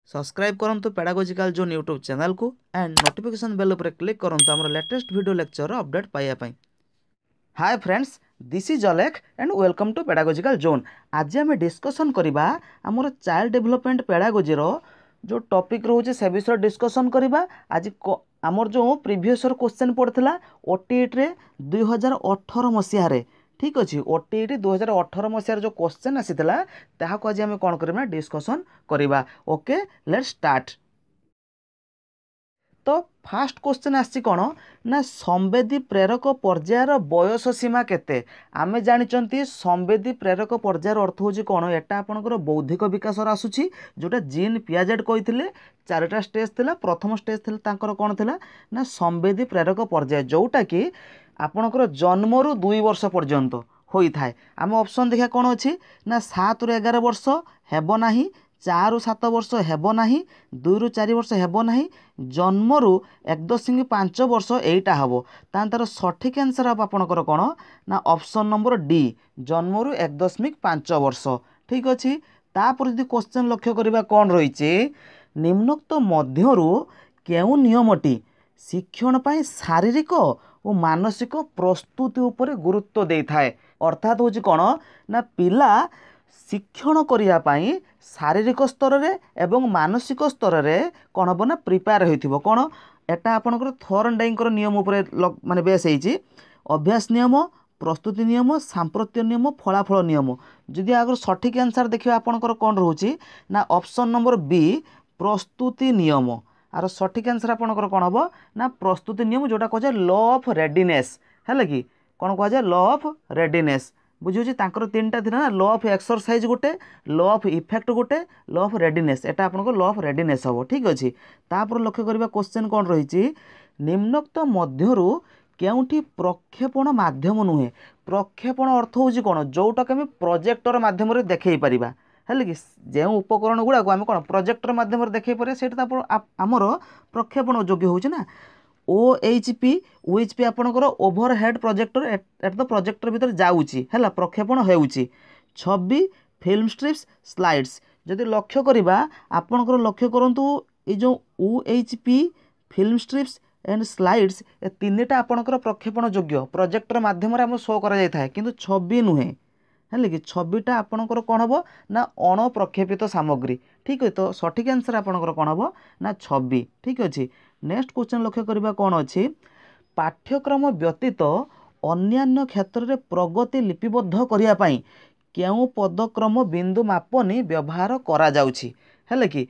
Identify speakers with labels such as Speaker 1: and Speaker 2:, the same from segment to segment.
Speaker 1: Subscribe करंतु pedagogical zone YouTube channel को and notification bell उपर क्लिक करंतु हमर लेटेस्ट वीडियो लेक्चर अपडेट पाइबा पई। Hi friends, this is Alekh and welcome to pedagogical zone. आज आम डिस्कसन करबा हमर चाइल्ड डेवलपमेंट पेडागोजी रो जो टॉपिक रोचे से विषय डिस्कसन करबा। आज आमर जो प्रीवियस ईयर क्वेश्चन पड़ता ओटीईटी रे 2018 मसीह रे, ठीक अच्छे। ओटीईटी 2018 मसीह जो क्वेश्चन आसीला ताहाको आज आम कौन करबा डिस्कसन करबा। Okay, let's start. तो फास्ट क्वेश्चन आसी कौन ना संवेदी प्रेरक पर्यायर बयस सीमा केते। आमे जानिचंती संवेदी प्रेरक पर्यायर अर्थ होची कौन, एटा आपनकर बौद्धिक विकास आसूची जोटा जीन पियाजेट कहिथिले। चारटा स्टेज थिला। प्रथम स्टेज थिला तांकर कौन थिला ना संवेदी प्रेरक पर्याय, जोटा कि आपनकर जन्मरू 2 वर्ष पर्यंत होई थाए। आम ऑप्शन देखा कौन अच्छी ना 7 ରୁ 11 वर्ष हेबो नाही, 4 ରୁ 7 वर्ष हेबो नाही, 2 ରୁ 4 वर्ष हेबो नाही, जन्मरू 1.5 वर्ष एटा हबो। तार सठिक आंसर हम आपनकर कौन ना ऑप्शन नंबर डी, जन्मरू 1.5 वर्ष। ठीक अच्छे। तापर यदि क्वेश्चन लक्ष्य करबा कौन रही निम्नोक्त मध्यरू केउ नियमटी शिक्षण पाई शारीरिक और मानसिक प्रस्तुति उपरे गुरुत्व दे थाए। अर्थात हूँ कौन ना पिला शिक्षण करने शारीरिक स्तर रे एवं मानसिक स्तर रे कौन हम ना प्रिपेयर होइथिबो। कौन एटा आपनकर थॉर्नडाइकर नियम उपरे माने बेस होइछि। अभ्यास नियम, प्रस्तुति नियम, सांप्रत्य नियम, फलाफल नियम। जदि अगर सठिक आंसर देखिए आपनकर कौन रोचे ना ऑप्शन नंबर बी, प्रस्तुति नियम। आर सठिक आंसर आपनकर कौन हम ना प्रस्तुति नियम, जोटा कह लॉ ऑफ रेडीनेस है कि कौन कह लॉ ऑफ रेडीनेस। बुझे तांकर 3टा थी ना, लॉ ऑफ एक्सरसाइज गोटे, लॉ ऑफ इफेक्ट गोटे, लॉ ऑफ रेडीनेस। एटा आपन लॉ ऑफ रेडीनेस हम। ठीक अच्छे। तापर लक्ष्य करबा क्वेश्चन कौन रही निम्नोक्त मध्यरू केउठी प्रक्षेपण माध्यम नुहे। प्रक्षेपण अर्थ होची कौन जोटा कि प्रोजेक्टर माध्यम रे देखै परिबा है कि जो उपकरण गुड़ा को आम कौन प्रोजेक्टर माध्यम देखे पारे से आमर प्रक्षेपण योग्य होना। OHP OHP आपणकर overhead projector at the projector भीतर जाऊँगी है प्रक्षेपण होउची। छवि, फिल्म स्ट्रिप्स, स्लाइड्स। जदि लक्ष्य करवा आपणकर लक्ष्य करूँ ये जो OHP, film strips and slides ए 3टा आपणकर प्रक्षेपण योग्य प्रोजेक्टर माध्यम शो करा किंतु छवि नुहे है कि छविटा आपणकर कौन हम ना अणप्रक्षेपित सामग्री। ठीक है। तो सठिक आंसर आपणकर कौन हम ना छवि। ठीक अच्छे। नेक्स्ट क्वेश्चन लक्ष्य करबा कौन अच्छी पाठ्यक्रम व्यतीत अन्यान्य क्षेत्र में प्रगति लिपिबद्ध करने केउ पदक्रम बिंदु मापनी व्यवहार करा जाउछि है कि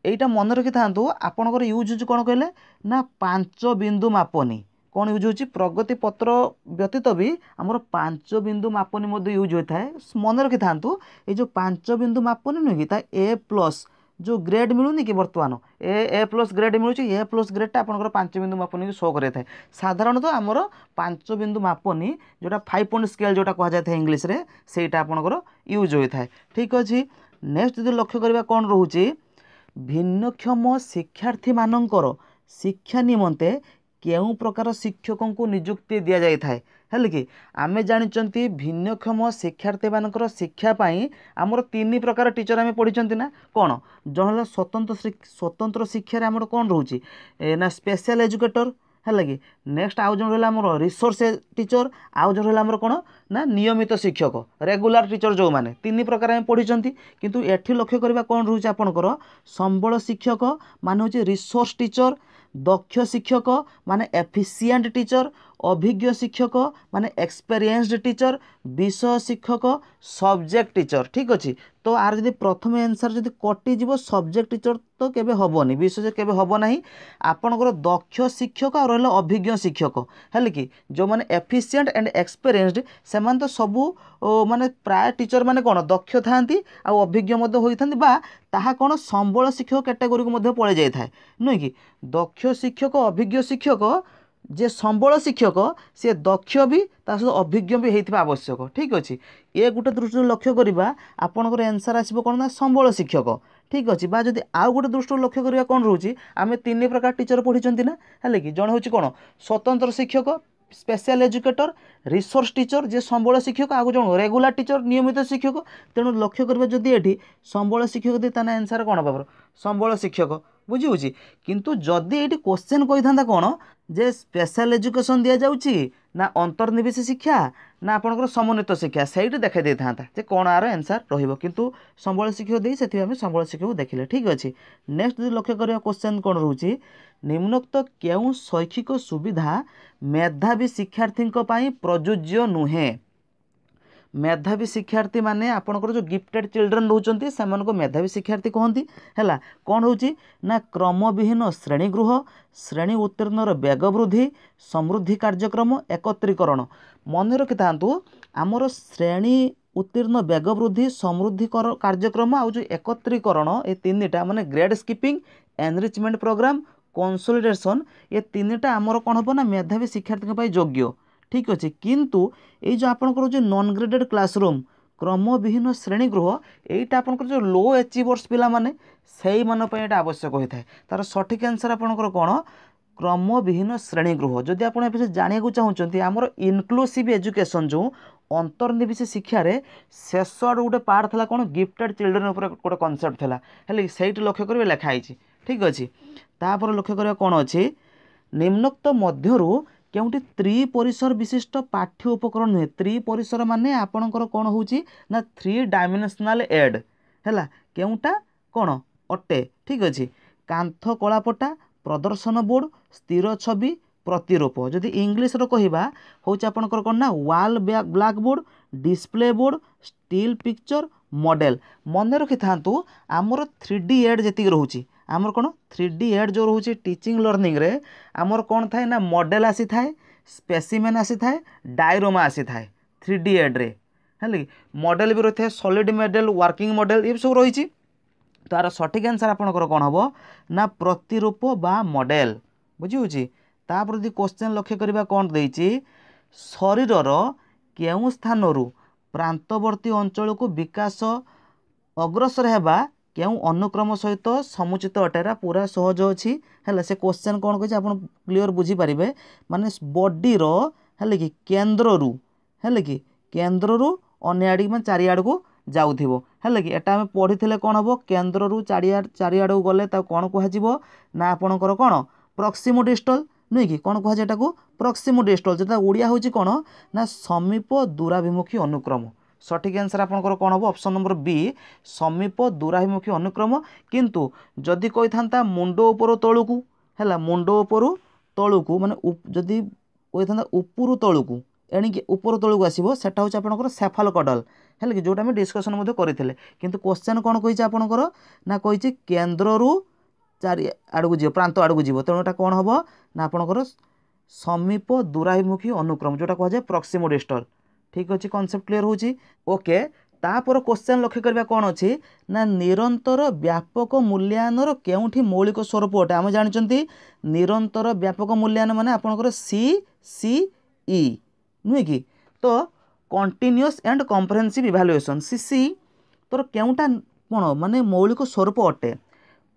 Speaker 1: एटा मन रखि थांतु। आपणकर यूज कौन कहले ना 5 बिंदु मापनी। कौन यूज होची प्रगति पत्र व्यतीत भी आमर 5 बिंदु मापनी मध्य यूज होता है। मन रखि थांतु ये जो 5 बिंदु मापनी नुह कि A+ जो ग्रेड मिलूनी कि बर्तमान A+ ग्रेड मिलूँ। A+ ग्रेडटा आपंकर 5 बिंदु मापनी की शो करें। साधारणतः आमर 5 बिंदु मापनी जोटा 5 पॉइंट स्केल जोटा कह जाए इंग्लीश रे सेटा आपंकर यूज होता है। ठीक अच्छे। नेक्स्ट जो लक्ष्य करबा कौन रोचे भिन्नक्षम शिक्षार्थी मानकर शिक्षा निमंते केउ प्रकार शिक्षकों को नियुक्ति दि जाए है कि आमे जानिचंती भिन्नक्षम शिक्षार्थी मानकर शिक्षा पाई आमर 3 प्रकार टीचर आमे पढ़ी ना। कौन जन स्वतंत्र शिक्षा आमर कौन रोचे ना स्पेशल एजुकेटर है कि नेक्स्ट आउ जन रहा रिसोर्स टीचर, आउ जन रहा कौन ना नियमित शिक्षक रेगुलर टीचर जो माने 3 प्रकार आम पढ़ी। किंतु एठी लक्ष्य करबा कौन रोचे आपनकर संबल शिक्षक माने होचे रिसोर्स टीचर, दक्ष शिक्षक माने एफिशिएंट टीचर, अभिज्ञ शिक्षक माने एक्सपीरियंस्ड टीचर, विषय शिक्षक, सब्जेक्ट टीचर। ठीक अच्छे। तो आर जदि प्रथम आंसर जदि कटिज सब्जेक्ट टीचर तो केबे हबनी, विषय केबे हब नाही। आपनकर दक्ष शिक्षक और रहले अभिज्ञ शिक्षक है कि जो माने एफिशिएंट एंड एक्सपीरियंस्ड से तो सबू माने प्राय टीचर माने कौन दक्ष थांती आ अभिज्ञ होइथांती बा ताहा कौन संबल शिक्षक कैटेगोरी को मध्य पड़े जाए नुह कि दक्ष शिक्षक अभिज्ञ शिक्षक जे संबल शिक्षक सी दक्ष भी सहित अभिज्ञ भी होता आवश्यक। ठीक अच्छे। ये गोटे दृष्टि लक्ष्य करवा आपंकर आंसर आसो कौन ना संबल शिक्षक। ठीक अच्छे। बा जदि आउ गोटे दृष्टि लक्ष्य करवा कौन रोचे आम 3 प्रकार टीचर पढ़ी ना है कि जन हूँ कौन स्वतंत्र शिक्षक स्पेशल एजुकेटर, रिसोर्स टीचर जे संबल शिक्षक, आगे जन रेगुलर टीचर नियमित शिक्षक। तेणु लक्ष्य करवा जदि ये संबल शिक्षक दी ताना आंसर कौन पावर संबल शिक्षक बुझी किंतु जदि ये क्वेश्चन कही था कौन जे स्पेशल एजुकेशन दि जाऊँगी ना अंतर्निवेश शिक्षा ना आपंकर समन्वित शिक्षा से देखा दे था जे कौन आर आंसर रु संबल शिक्षक दे से संबल शिक्षक देखिले ठीक अच्छे। नेक्स्ट जो लक्ष्य करवा क्वेश्चन कौन रोचे निम्नोक्त केउं शैक्षिक सुविधा मेधावी शिक्षार्थी प्रযোज्य नुहे। मेधावी शिक्षार्थी माने आपनकर जो गिफ्टेड चिल्ड्रेन रोचंती से मेधावी शिक्षार्थी कहती है कौन होची ना क्रमविहीन श्रेणीगृह श्रेणी उत्तीर्णर बेग वृद्धि समृद्धि कार्यक्रम एकत्रीकरण मन रखि था आमर श्रेणी उत्तीर्ण बेग वृद्धि समृद्धि कार्यक्रम आउ जो एकत्रीकरण ये तीनटा माने grade skipping enrichment programme consolidation ये तीनटा आमर कौन हम ना मेधावी शिक्षार्थी योग्य ठीक अच्छे। किंतु ये जो आपंकर जो नॉन ग्रेडेड क्लासरूम क्रमविहीन श्रेणीगृह यहीटा आपंकर जो लो अचिवर्स पिला माने से मानते आवश्यक होता है तार सठिक आंसर आपंकर कौन क्रमविहीन श्रेणीगृह। जदि आप जानू चाहते आमर इनक्लूसिव एजुकेशन जो अंतर्निवेश शिक्षा रे शेष आड़ गोटे पार्ट था कौन गिफ्टेड चिल्ड्रेन गोटे कनसेप्ट था है से लक्ष्य करेंगे लिखाई ठीक अच्छे। तापर लक्ष्य करवा कौन अच्छे निम्नोक्त मध्यरु केउटी त्रिपरिसर विशिष्ट पाठ्य उपकरण नुहे त्रिपरिसर माने आपणकर कौन होची ना 3 डायमेंशनल एड है केउटा कौन अटे ठीक अच्छे। कांथ कलापटा प्रदर्शन बोर्ड स्थिर छवि प्रतिरूप जदि इंग्लीश रो कहिबा होची आपणकर कौन ना वाल black board display board still picture model मन रखि थांतु आमर 3D एड जेतिक रहूची आमर कौन 3D एड जो रोचे टीचिंग लर्निंग रे आमर कौन थाए ना मॉडल आसी थाए स्पेसिमेन आसी थाए डायरोमा आसी थाए 3D एड रे है मॉडल भी रही है सॉलिड मॉडल वर्किंग मॉडल ये सब रही तार सठिक आंसर आपंकर कौन हम ना प्रतिरूप बा मॉडल बुझी तापर यदि क्वेश्चन लक्ष्य करवा कौन देछि शरीरर केउं स्थानरू प्रांतवर्ती अंचल को विकास अग्रसर हेबा केउं अनुक्रम सहित समुचित अटेरा पूरा सहज अच्छी है से क्वेश्चन कौन कही आप क्लीयर बुझीपारे माने बॉडी रो है कि केन्द्ररू है कि केन्द्ररू अन्य मैं चारिआड़ को जाऊथिबो है कि एटा आम पढ़ी कौन हम केन्द्ररू चारिआड़ को गले कौन कह ना आपणकर कौन प्रॉक्सिमो डिस्टल नुहे कि कौन कह जाए प्रॉक्सिमो डिस्टल जोटा ओडिया होची कौन ना समीप दूराभिमुखी अनुक्रम सठिक आंसर आपंकर कौन हम ऑप्शन नंबर बी समीप दूराभिमुखी अनुक्रम। किंतु जदि कही था मुंड उपर तलू को है मुंड उपर तलू को माने जदि कही था उपरू तलू को एणिकी उपर तलू को आसो सेटा हूँ आपंकर सेफालोकॉडल है कि जोटा आम डिस्कसन करते किंतु क्वेश्चन कौन कही आपंकर ना कही केन्द्ररू चारि आड़ को प्रांत आड़ को जीव तेणु एटा कौन हम ना आपंकर समीप दूराभिमुखी अनुक्रम जोटा कहुए प्रॉक्सिमो डिस्टल ठीक अच्छे कॉन्सेप्ट क्लियर होची ओके। तापर क्वेश्चन लक्ष्य करवा कौन अच्छी ना निरंतर व्यापक मूल्यांकन केउठी मौलिक स्वरूप अटे आम जानते निरंतर व्यापक मूल्यांकन माने आपंकर CCE नुहे कि तो continuous and comprehensive evaluation CCE तोर केउटा कौन माने मौलिक स्वरूप अटे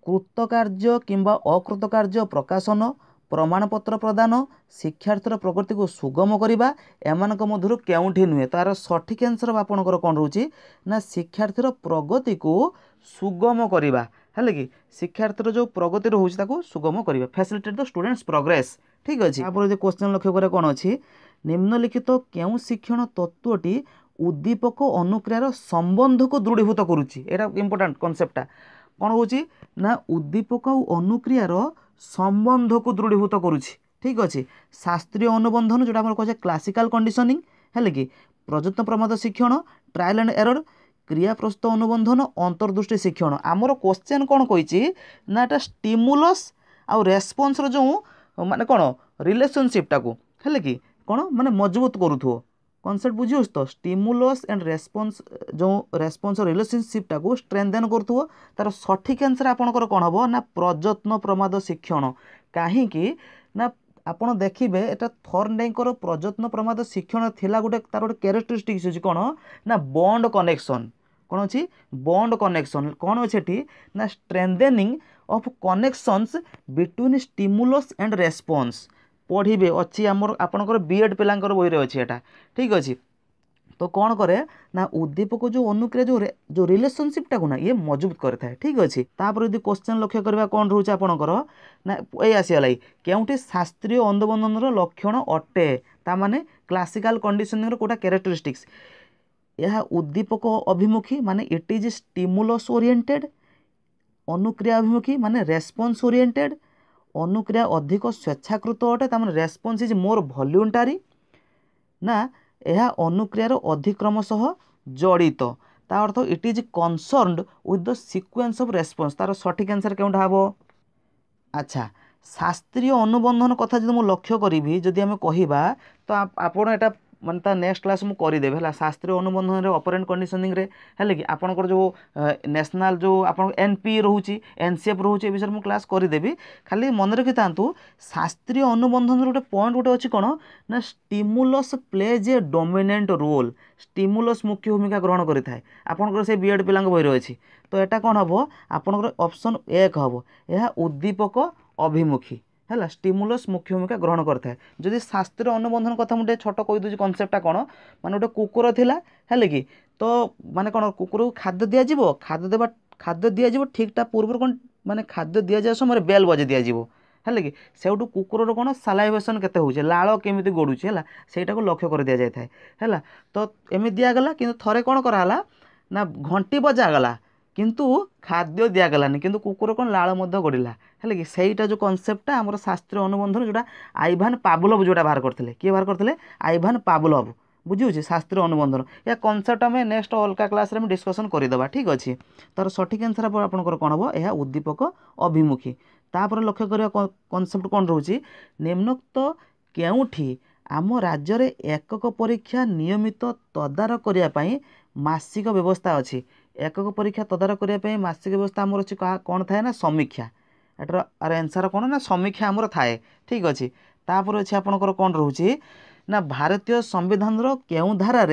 Speaker 1: कृतकार्य किंबा अकृतकार्य प्रकाशन प्रमाणपत्र प्रदान शिक्षार्थीर प्रगति को सुगम करने एमानक मध्यरु केउठी नुहे तार सठिक आंसर आपंकर कौन रोचे ना शिक्षार्थीर प्रगति को सुगम करवा है कि शिक्षार्थीर जो प्रगति रोचे ताको सुगम करवा फैसिलिटेट द स्टूडेंट्स प्रोग्रेस ठीक अच्छे। आप क्वेश्चन लक्ष्य करा कौन अच्छी निम्नलिखित केउं शिक्षण तत्वटी उद्दीपक अनुक्रियार संबंध को दृढ़ीभूत करुच्ची एटा इंपोर्टेंट कॉन्सेप्टा कौन होची ना उद्दीपक और अनुक्रियार संबंध को दृढ़ीभूत करुच्ची ठीक अच्छे। शास्त्रीय अनुबंधन जोटा आम कहे क्लासिकल कंडीशनिंग है कि प्रयत्न प्रमाद शिक्षण ट्रायल एंड एरर क्रिया प्रस्तुत अनुबंधन अंतर्दृष्टि शिक्षण आमर क्वेश्चन कौन कही ना एटा स्टिमुलस आउ रेस्पॉन्स जो माने कौन रिलेशनशिपटा को है कि कौन माने मजबूत करूथो कॉन्सेप्ट बुझी तो स्टिमुलस एंड रेस्पॉन्स जो रेस्पॉन्स रिलेशनशिपटा को स्ट्रेंथेन करूथो तार सठिक आंसर आपंकर कौन हम ना प्रयत्न प्रमाद शिक्षण कहीं ना आपड़ देखिए एटा थर्नडाइकर प्रयत्न प्रमाद शिक्षण थिला गोटे तार गोटे कैरेक्टरिस्टिक्स अछि कौन ना बॉन्ड कनेक्शन कौन अच्छी बॉन्ड कनेक्शन कौन अच्छे ना strengthening of connections between stimulus and response पढ़े अच्छी आमर आपंकर बीएड पिलांकर बही अच्छी एटा ठीक अच्छे। तो कौन करे ना उद्दीपक जो अनुक्रिया जो रिलेशनशिपटा को ना ये मजबूत करता है। ठीक अच्छे तापर यदि क्वेश्चन लक्ष्य करवा कौन रोचे आपणकर ना ये आसीगला केउठी शास्त्रीय अनुबंधन लक्षण अटे ताने क्लासिकल कंडीशनिंग कोटा कैरेक्टरिस्टिक्स यह उद्दीपक अभिमुखी माने इट इज स्टिमुलस ओरिएंटेड अनुक्रिया अभिमुखी माने रेस्पॉन्स ओरिएंटेड अनुक्रिया अधिक स्वेच्छाकृत अटे ताने रेस्पॉन्स इज मोर वॉल्यूंटारी ना यह अनुक्रियार अधिक्रम सह जड़ित ता अर्थ it is concerned with the sequence of response तार सठिक आंसर केउटा हबो। अच्छा शास्त्रीय अनुबंधन कथा जब मुझे लक्ष्य करी जदि आम कहवा तो आपड़ एटा माने ता नेक्स्ट क्लास मुझे करदेवे है शास्त्रीय अनुबंधन ऑपरेंट कंडीशनिंग रे है कि आपंकर जो नेशनल जो आप एनपी रोचे एनसीएफ रोचे विषय मुझे क्लास करदेवी खाली मन रखी था शास्त्रीय अनुबंधन गोटे पॉइंट गोटे अच्छी कौन ना stimulus plays a dominant role stimulus मुख्य भूमिका ग्रहण करें आपंकर से बीएड पिला बही रही तो यहाँ कौन हम आपंकर ऑप्शन एक हम यह उद्दीपक अभिमुखी है स्टिमुलस मुख्य भूमिका ग्रहण करता है। जदि शास्त्रीय अनुबंधन कथा मुझे छोट कहीदे कनसेप्टा कौन माने गोटे कुकुर थिला है कि तो माने कौन कुकुर को खाद्य दिज्व खाद्य दिज्व ठीक ता पूर्व कौन माने खाद्य दि जा समय बेल बजे दिज्व है कि सेठू कुकुर कौन सालाइवेसन केते होचे लाल केमिति गड़ुची है सेटा को लक्ष्य कर दि जाए है तो एमि दिगला कि थरे कौन कराला ना घंटी बजागला किंतु खाद्य दिगलानी किंतु कुकुर कौन लाल गड़िला है कि सहीटा जो कनसेप्टा आम शास्त्रीय अनुबंधन जोटा आइभान पावलोव जोटा बाहर करते किए बाहर करते आइभान पावलोव बुझे शास्त्रीय अनुबंधन या कनसेप्ट आम नेक्स्ट अलग क्लास में डिस्कसन करदेवा। ठीक अच्छे तार सठिक आंसर आपंकर कौन हम यह उद्दीपक अभिमुखी तापर लक्ष्य करवा कनसेप्ट कौन रोचे निम्नोक्त केउठी आम राज्य में एकक परीक्षा नियमित तदारख करने मासिक व्यवस्था अच्छी एकक परीक्षा तदारख करने मासिक व्यवस्था आमर अच्छी कौन थाए ना समीक्षा एटार आंसर कौन ना समीक्षा आमर थाए। ठीक अच्छे तापर अच्छे आपंकर कौन रोचे ना भारतीय संविधान केउ धारा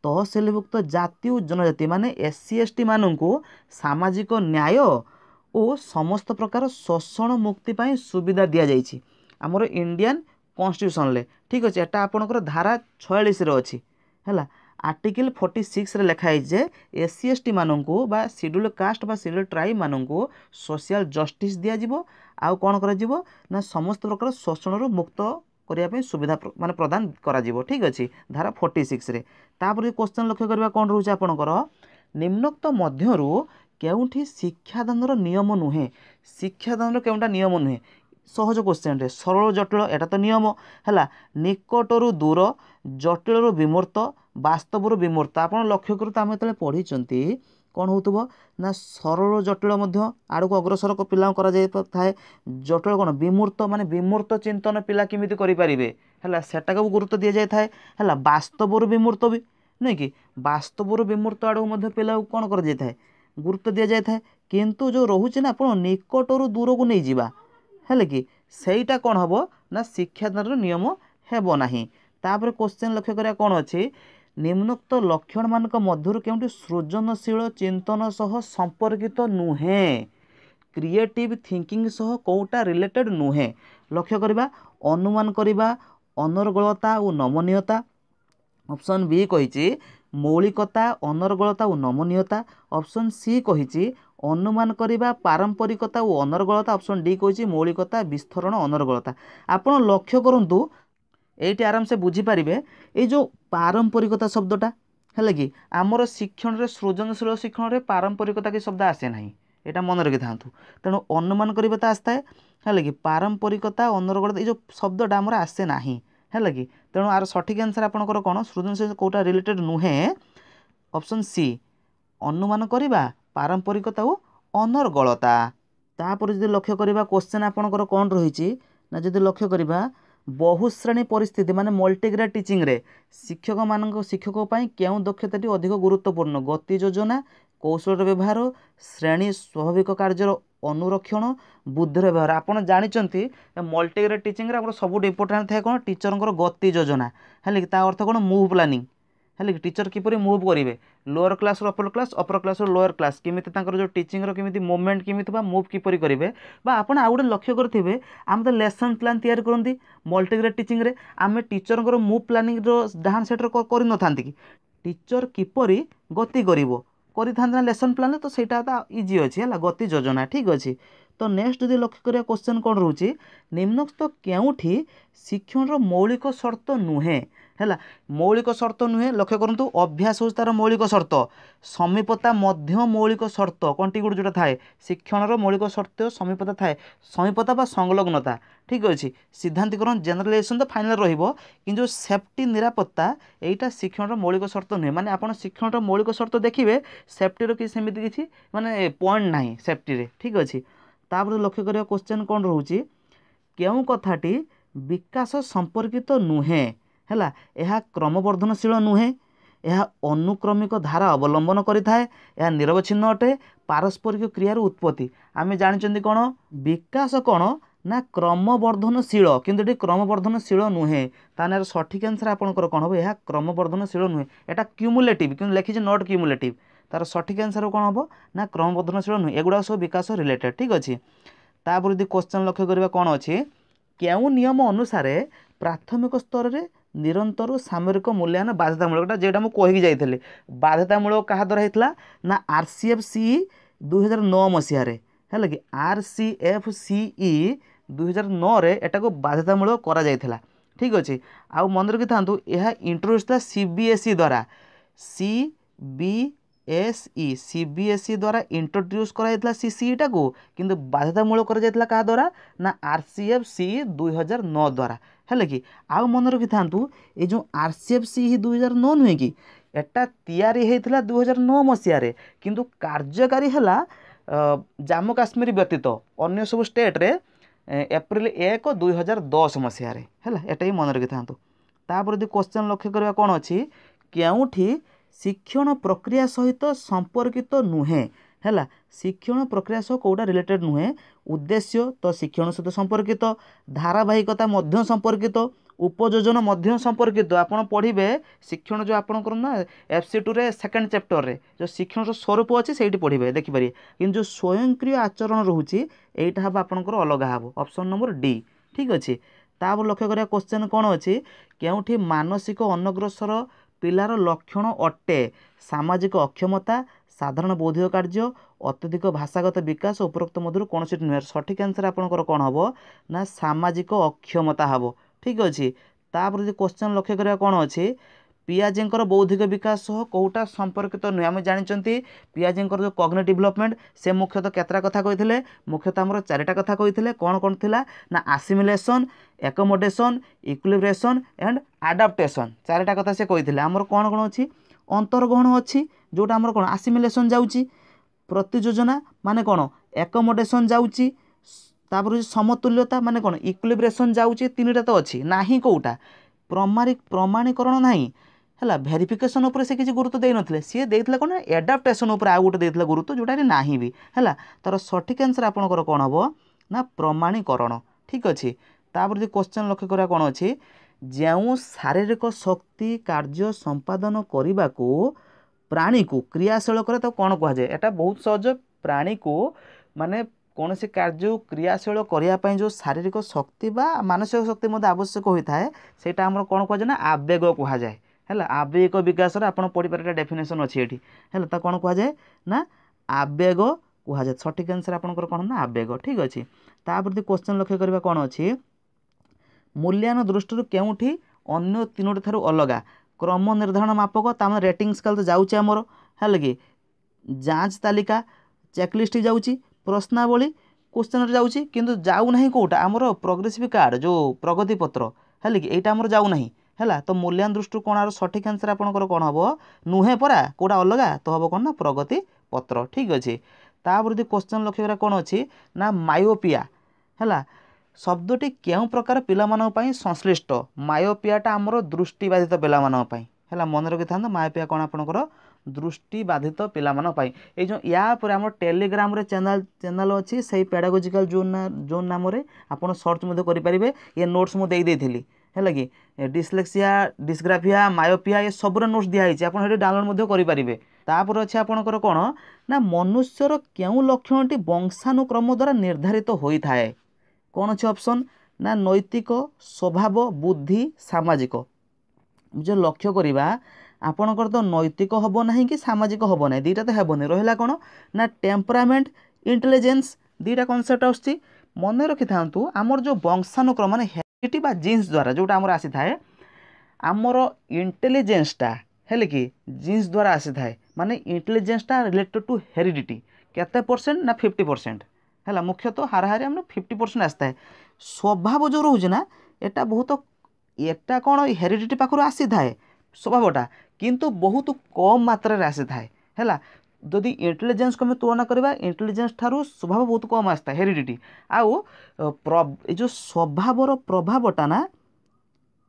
Speaker 1: तहसिलभुक्त जाति और जनजाति माने एससी एसटी मानू सामाजिक न्याय और समस्त प्रकार शोषण मुक्ति पाई सुविधा दि जाइए आमर इंडियन कॉन्स्टिट्यूशन ले। ठीक अच्छे एटा आपंकर धारा 46 अच्छी है आर्टिकल 46 रे लिखाई जे एससी एसटी मानू बा शेड्यूल कास्ट बा शेड्यूल ट्राइब मानू सोशल जस्टिस दिया जिवो आउ कौन करा जिवो ना समस्त प्रकार शोषण मुक्त करने सुविधा माने प्रदान करा जिवो। ठीक अच्छे धारा 46 रे तापर क्वेश्चन लक्ष्य करवा कौन रोचे आपणकर निम्नोक्त मध्यरु केउठी शिक्षादान नियम नुहे शिक्षादान केउटा नियम नुहे सहज क्वेश्चन रे सरल जटिल एटा तो नियम है निकटरू दूर जटिल विमूर्त वास्तव विमूर्त आप लक्ष्य करूँ आम जो पढ़ी कौन हो ना सरल जटिल आड़ को अग्रसर पिला थाए जटिल कौन विमूर्त माने विमूर्त चिंतन पिला केमिति करि परिबे है सेटा को गुरुत्व दि जाए है वास्तव विमूर्त भी नहीं कि वास्तव विमूर्त आड़ को पिला कौन कर गुरुत्व दि जाए किंतु जो रोचे ना आप निकटरू दूर को नहीं जावा है कि सहीटा कौन हम ना शिक्षादान नियम हेब नाही। तापर क्वेश्चन लक्ष्य करा कौन अच्छे निम्नोक्त लक्षण मान मध्य केउटी सृजनशील चिंतन सह संपर्कित नुहे क्रिएटिव थिंकिंग सह कौटा रिलेटेड नुहे लक्ष्य करवा अनुमान करवा अनर्गलता और नमनीयता ऑप्शन बी कही मौलिकता अनर्गलता और नमनीयता ऑप्शन सी कही अनुमान करवा पारंपरिकता और अनर्गलता ऑप्शन डी कही मौलिकता विस्फोरण अनर्गलता आपण लक्ष्य करूँ ये आराम से बुझीपारे ये जो पारंपरिकता शब्दटा है कि आमर शिक्षण रे सृजनशील शिक्षण रे पारंपरिकता के शब्द आसे ना यहाँ मन रखी था तेणु अनुमान करवा तो आसता है कि पारंपरिकता अनर्गलता ये जो शब्दटा आमर आसे ना है कि तेणु आर सठिक आंसर आपंकर कौन सृजनशील कौटा रिलेटेड नुहे ऑप्शन सी अनुमान करवा पारंपरिकता और अनर्गलता। तापर जो लक्ष्य करवा क्वेश्चन आपंकर कौन रही ना जो लक्ष्य करवा बहुश्रेणी परिस्थिति माने मल्टीग्रेड टीचिंग रे शिक्षकों क्यों दक्षताटी अधिक गुरुत्वपूर्ण गति योजना कौशल व्यवहार श्रेणी स्वाभाविक कार्यर अनुरक्षण बुद्धिर व्यवहार आपन जानी मल्टीग्रेड टीचिंग रे सब इंपोर्टाट थाए कौन टीचर गति योजना है कि अर्थ कौन मूव प्लानिंग है कि टीचर किपरि मूव करेंगे lower class upper class lower class केमिति जो टीचिंग केमिति मूवमेंट केमिति मूव किपरि करेंगे आपड़ आउ गोटे लक्ष्य करेंगे आम तो लेसन प्लान तैयारी करती मल्टीग्रेड टीचिंग रे आम टीचर मूव प्लानिंग डाहान सेट कर कि टीचर किपरि गति करिवो ना लेसन प्लान तो सेटा इजी अच्छी है गति योजना ठीक अच्छे। तो नेक्स्ट जदि लक्ष्य करिया क्वेश्चन कौन रोचे निम्नोक्त केउठी शिक्षण रो मौलिक शर्त नुहे है मौलिक शर्त नुहे लक्ष्य करंतु अभ्यास हो तार मौलिक शर्त समीपता मध्य मौलिक शर्त कंटी गुड़ जोटा थाए शिक्षण रो मौलिक शर्त समीपता थाए समीपता बा संलग्नता ठीक अच्छे। सिद्धांतिकरण जेनरालाइजेशन तो फाइनल रहिबो किंतु सेफ्टी निरापत्ता एटा शिक्षण रो मौलिक शर्त नुहे माने आपण शिक्षण रो मौलिक शर्त देखिबे सेफ्टी रो कि सेमिति किछि माने पॉइंट नाही सेफ्टी रे ठीक अच्छे। तापर लक्ष्य करिया क्वेश्चन कौन रोचे केउ कथाटी विकास संपर्कित नुहे है यह क्रमवर्धनशील नुहे यह अनुक्रमिक धारा अवलंबन करिथाए यह निरवच्छिन्न अटे पारस्परिक क्रियार उत्पत्ति आमे जानचंदी कोन विकास कोन ना क्रमवर्धनशील किंतु ये क्रमवर्धनशील नुहे ताने सठिक आंसर आपनकर कोन हो यह क्रमवर्धनशील नुहे एटा क्युमुलेटिव किंतु लिखिजे नॉट क्युमुलेटिव तार सठिक आंसर कौन हम ना क्रमवर्धनशील नुहे एगुड़ा सब विकास रिलेटेड ठीक अच्छे। तापर यदि क्वेश्चन लक्ष्य करबा कौन अच्छे केउ नियम अनुसार प्राथमिक स्तर में निरंतर सामरिक मूल्यांकन बाध्यतामूलक जेटा मुझे कहीकि जाइए बाध्यतामूलक क्या द्वारा होता ना RCFCE 2009 मसीह है कि RCFCE 2009 एटा को बाध्यतामूलक करा जाइथिला ठीक अच्छे। आउ मन रखि था यह इंट्रोड्यूस था CBSE द्वारा CBSE द्वारा इंट्रोड्यूस कराइला CCE टा को किंतु बाध्यतामूलक करा जाइथिला का द्वारा ना RCFCE 2009 द्वारा है कि आउ मन रखि था ये जो RCFCE 2009 नुहे कि एटा तैयारी होता 2009 मसीह किंतु कार्यकारी है जम्मू काश्मीर व्यतीत अन्य सब स्टेट रे एप्रिल 1 2010 मसीह है एटा ही मन रखि था। तापर यदि क्वेश्चन लक्ष्य करबा कौन अच्छी केउठी शिक्षण प्रक्रिया सहित संपर्कित नुहे है शिक्षण प्रक्रिया सह कौटा रिलेटेड नुहे उद्देश्य तो शिक्षण सहित संपर्कित धारावाहिकता मध्य संपर्कित उपयोजन मध्य संपर्कित आपड़ पढ़े शिक्षण जो आपंकर ना FC2 रे सेकेंड चैप्टर रे जो शिक्षण स्वरूप अच्छे से पढ़े देखिपारे कि जो स्वयंक्रिय आचरण रोचे यहीटा हम आपंकर अलग हम ऑप्शन नंबर डी ठीक अच्छे। तापर लक्ष्य करिया क्वेश्चन कौन अच्छे केउठी मानसिक अनग्रसर पिलार लक्षण अटे सामाजिक अक्षमता साधारण बौद्धिक कार्य अत्यधिक भाषागत विकास उपरोक्त मध्य कौन सी नुहे सठिक आंसर आपंकर कौन हम ना सामाजिक अक्षमता हम ठीक अच्छे। तापर यदि क्वेश्चन लक्ष्य करिया कौन अच्छे पियाजेंकर बौद्धिक विकास सह कौटा संपर्कित नुहे आम जानते पियाजेंकर जो कॉग्निटिव डेवलपमेंट से मुख्यतः केतरा कथा कही मुख्यतः आमर चारिटा कथा कही कौन कौन थिला ना आसिमिलेसन एकमोडेशन इक्विलिब्रेशन एंड आडाप्टेशन चारिटा कथा से कही आमर कौन कौन अच्छी अंतर्ग्रहण अच्छी जोटा आमर कौन आसिमिलेसन जाउची प्रतियोजना माने कौन एकमोडेशन जाउची तापर समतुल्यता माने कौन इक्विलिब्रेशन जाउची तीनटा तो अच्छी नाही कौटा प्रमाणीकरण नाही है भेरिफिकेशन उपर से किसी गुरुत्व दे नथिले सी देइथिला कोन एडाप्टेशन उपर आ गोटे देइथिला गुरुत्व जोटा नाही भी है तार सठिक आंसर आपनकर कौन हम ना प्रमाणीकरण ठीक अच्छे। तापर यदि क्वेश्चन लक्ष्य करा कौन अच्छे जो शारीरिक शक्ति कार्य संपादन करने को प्राणी को क्रियाशील करे तो कौन कहुए एटा बहुत सहज प्राणी को माने कौन से कार्य क्रियाशील करने जो शारीरिक शक्ति बा मानसिक शक्ति मध्य आवश्यक होता है सेटा हमर कौन कहुए ना आवेग कहुए है आवेग विकास आपड़ पढ़ी पारे डेफिनेशन अच्छी ये है कौन कहुए ना आवेग कहुए सठिक आंसर आपंकर कौन ना आवेग ठीक अच्छे। तापर यदि क्वेश्चन लक्ष्य करबा कौन अच्छी मूल्यांकन दृष्टि केउठी अन्य तीनोटी ठारू अलगा क्रम निर्धारण मापक ताम रेटिंग स्केल तो जाऊँचे आमर है कि जांच तालिका चेकलिस्ट जाऊँची प्रश्नावली क्वेश्चन जाऊँची किंतु जाऊ नहीं कौटा आमर प्रोग्रेसिव कार्ड जो प्रगति पत्र है कि यहाँ आमर जाऊ नहीं है तो मूल्यांकन दृष्टि कौन सठिक आंसर आपंकर कौन हम नुहे परा कौटा अलगा तो हम कौन ना प्रगति पत्र ठीक अच्छे। तापर यदि क्वेश्चन लक्ष्य करा कौन अच्छी ना मायोपिया है शब्दटी केउं प्रकार पिलामानन पई संश्लिष्ट मायोपियाटा आमर दृष्टिबाधित पिलामानन पई है मन रखि था मायोपिया कौन आपंकर दृष्टिबाधित पिलामानन पई ए जो या पर आम टेलीग्राम रे चैनल अच्छी से पेडागोजिकल जोन नाम आपड़ सर्च करेंगे ये नोट्स मुझे देदेली है कि डिस्लेक्सिया डिस्ग्राफिया मायोपिया ये सबूर नोट्स दिखाई आप डाउनलोड करेंगे। तापर अच्छे आपंकर कौन ना मनुष्यर केउं लक्षणटी वंशानुक्रम द्वारा निर्धारित होता है कौन अच्छे ऑप्शन ना नैतिक स्वभाव बुद्धि सामाजिक जो लक्ष्य करवा आपणकर तो नैतिक हम ना कि सामाजिक हम ना दुईटा तो हेनी रहा कौन ना टेम्परामेंट इंटेलिजेंस दुईटा कनसेप्ट आसुच्छी मन रखि था आमर जो वंशानुक्रम माने हेरिडिटी बा जीन्स द्वारा जोटा आमर आसी थाए आमर इंटेलिजेंसटा है कि जीन्स द्वारा आसी थाए माने इंटेलिजेंसटा रिलेटेड टू हेरिडिटी केते परसेंट ना 50% है मुख्यतः हाराहारी आम 50% आसता है स्वभाव जो रोचे ना एटा बहुत एटा कौन हेरिडिटी पाखर आसी थाए स्वभावटा किंतु बहुत कम मात्रा रे आसी थाए है जदि इंटेलिजेंस को तुलना करवा इंटेलिजेंस ठारू स्वभाव बहुत कम आसता है हेरिडिटी आउ जो स्वभावर प्रभावटा ना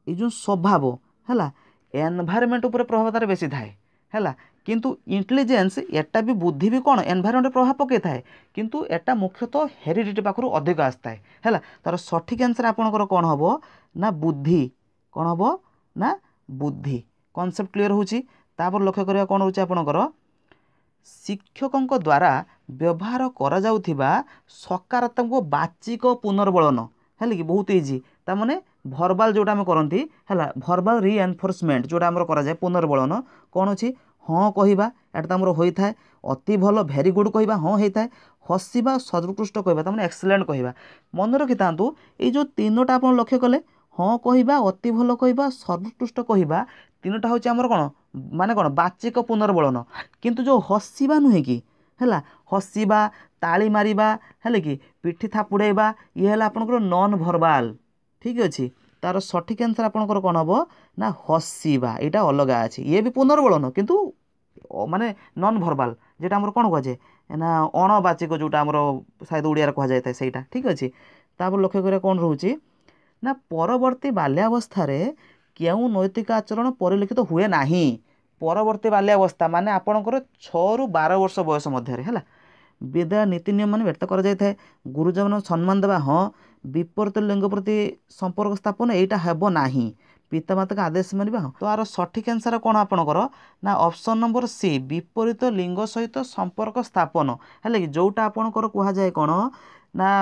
Speaker 1: ये जो स्वभाव है एनवायरमेंट उपर प्रभाव तार बेसी थाए है किंतु इंटेलिजेंस एटा भी बुद्धि भी कौन एनवायरमेंट प्रभाव पकई थाए किंतु एटा मुख्यतः हेरिडिटी पाखर अधिक आसता है तार सठिक आंसर आपंकर कौन हम ना बुद्धि कौन हम ना बुद्धि कॉन्सेप्ट क्लियर होची तापर लक्ष्य करिया कौन होची आपनकर शिक्षकों द्वारा व्यवहार करा जाउथिबा सकारात्मक बाचिक पुनर्बलन है कि बहुत इजी तामाने भर्बाल जोटा आम करती है भर्बाल रिएनफोर्समेंट जोटा आमर करा जाए पुनर्बलन कौन अच्छी हाँ कहवा एटा आमर होता है अति भल भेरी गुड कहवा हाँ होता है हसवा सर्वोत्कृष्ट कहवा तामाने एक्सीलेंट कहवा मन रखि था ये जो तीनोटा आप लक्ष्य कले हाँ कहवा अति भल कहवा सर्वोत्कृष्ट कहवा तीनोटा हूँ आमर कौन माने कौन बाचिक पुनर्बलन किंतु जो हसवा नुहे कि है हसवा ताली मारिबा है कि पिठी थापुड़ेबा ये है आपंकर नॉन भर्बाल ठीक अच्छे तार सठिक आंसर आपंकर कौन हम ना हसवा यहाँ अलग अच्छे ये भी पुनर्बलन किंतु माने नॉन भर्बाल जेटा आमर कौन कहुए ना अणबाचिक जोटा आमर शायद ओडिया कह जाए सहीटा ठीक अच्छे तापर लक्ष्य करिया कौन रोचे ना परवर्ती बाल्यावस्था क्यों नैतिक आचरण परिलक्षित हुए नहीं परवर्ती बाल्यावस्था माने आपणकर 6 ରୁ 12 वर्ष बयस मध्य है विद्या नीति नियम मान व्यक्त कर गुरुजन सम्मान देवा हाँ विपरीत लिंग प्रति संपर्क स्थापन यहाँ हेब ना पितामाता का आदेश मानवा हाँ तो यार सठिक आंसर कौन आपणकर ना ऑप्शन नंबर सी विपरीत लिंग सहित संपर्क स्थापन है कि जोटा आपणकर कह जाए कौन ना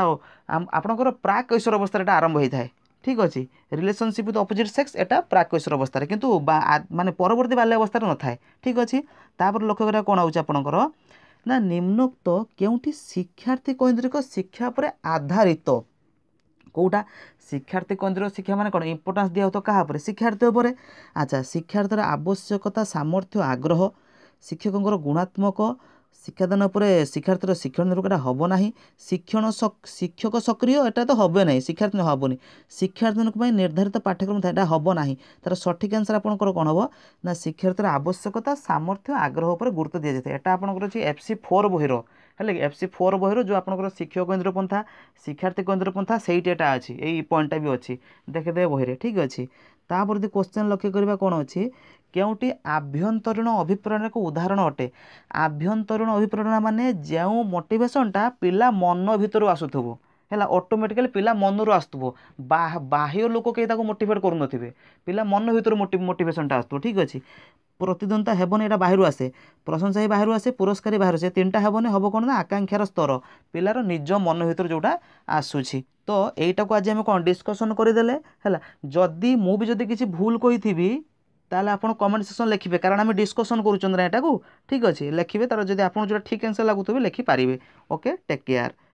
Speaker 1: आपणकर प्राक कैशोर अवस्था आरंभ होता है ठीक अच्छे रिलेशनशिप विथ अपोजिट सेक्स एटा प्राक कैशोर अवस्था किंतु माने परवर्ती बाल्यावस्था न थाए ठीक अच्छे तापर लक्ष्य करा कौन होची आपणकर ना निम्नोक्त केउठी शिक्षार्थी केन्द्रिक शिक्षा पर आधारित कौटा शिक्षार्थी केन्द्रिक शिक्षा माने कौन इंपोर्टेंस दिया तो क्या शिक्षार्थी उपर अच्छा शिक्षार्थीर आवश्यकता सामर्थ्य आग्रह शिक्षकों गुणात्मक शिक्षादान उपर शिक्षार्थीर शिक्षण निरूपणटा हम ना शिक्षण शिक्षक सक्रिय एटा तो हम ना शिक्षार्थी हेनी शिक्षार्थी निर्धारित पाठ्यक्रम था यहाँ हम ना तार सठिक आंसर आपंकर कौन हम ना शिक्षार्थीर आवश्यकता सामर्थ्य आग्रह उपर गुरुत्व दि जाए यहाँ आपंकर अच्छी FC4 बहिर है FC4 बहिर जो आपंकर शिक्षक केन्द्र पंथा शिक्षार्थी केन्द्र पंथा सहीटा अच्छी यही पॉइंटा भी अच्छी देखिदे बहिरे ठीक अच्छे तापर यदि क्वेश्चन लक्ष्य करवा कौन अच्छी केउटी आभ्यंतरीण अभिप्रेरण एक उदाहरण अटे आभ्यंतरीण अभिप्रेरणा माने जो मोटिवेशनटा पिला मन भितर आसुथबो है ऑटोमेटिकली पिला मन आसुथबो बाह्य लोक कहीं मोटिवेट करुनथिबे पिला मन भितर मोटिवेशनटा आसुथबो ठीक अच्छे प्रतिद्वंदिता हेबनी यहाँ बाहर आसे प्रशंसा ही बाहर आसे पुरस्कार बाहर आसे तीनटा हेबनी हम कौन ना आकांक्षार स्तर पिलार निज मन भितर जोटा आसूची तो यहीटा को आज आम कौन डिस्कसन करदेले है जदि मु भी जदि किसी भूल कही ताले आपन कमेंट सेक्शन लिखिबे कारण आम डिस्कसन करूँ ठीक अच्छे लिखिबे तार जदि आपन जो ठीक आंसर लगुथबे लिखिपारे ओके टेक केयर।